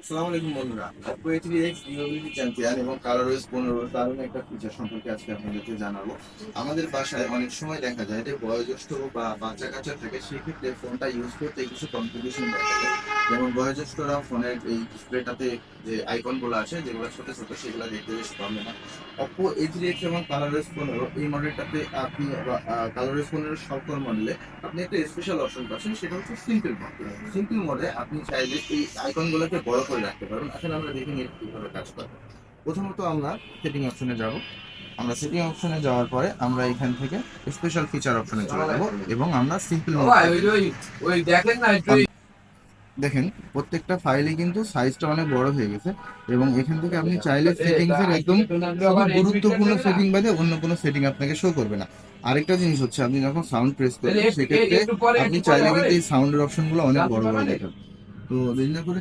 আসসালামু আলাইকুম বন্ধুরা। Oppo A3x ডিউরেবিলিটি চ্যাম্পিয়ন এবং কালারওয়েজ 15 দারুণ একটা ফিচার সম্পর্কে আজকে আপনাদেরকে জানাবো। আমাদের বাসায় অনেক সময় দেখা যায় যে বয়োজ্যেষ্ঠ বা বাচ্চা কাচ্চা থাকে, সেক্ষেত্রে ফোনটা ইউজ করতে কিছু কনফিগারেশন দেখা যায়। যেমন বয়োজ্যেষ্ঠরা ফোনের এই ডিসপ্লেটাতে যে আইকন গুলো আছে, যেগুলো ছোট ছোট, সেগুলো দেখতে বেশ ভালো না। Oppo A3x এবং কালারওয়েজ 15 এই মডেলটাতে আপনি কালারওয়েজ 15 সকল মডেলে আপনি একটা স্পেশাল অপশন পাচ্ছেন, সেটা হচ্ছে সিম্পল মোড। সিম্পল মোডে আপনি চাইলে এই আইকনগুলোকে বড় করে রাখতে পারবেন। এখন আমরা দেখে নিই কিভাবে কাজ করে। প্রথমত আমরা সেটিং অপশনে যাব। আমরা সেটিং অপশনে যাওয়ার পরে আমরা এখান থেকে স্পেশাল ফিচার অপশনে চলে যাব এবং আমরা সিম্পল মোড দেখেন না একটু দেখেন প্রত্যেকটা ফাইলে কিন্তু সাইজটা অনেক বড় হয়ে গেছে এবং এখান থেকে আপনি চাইলে সেটিংস এর একদম খুব গুরুত্বপূর্ণ সেটিং বাদে অন্য কোনো সেটিং আপনাকে শো করবে না। আরেকটা জিনিস হচ্ছে, আপনি যখন সাউন্ড প্রেস করবেন সেক্ষেত্রে আপনি চাইলে কিন্তু এই সাউন্ডের অপশনগুলো অনেক বড় বড় দেখাবে। তো দেরি না করে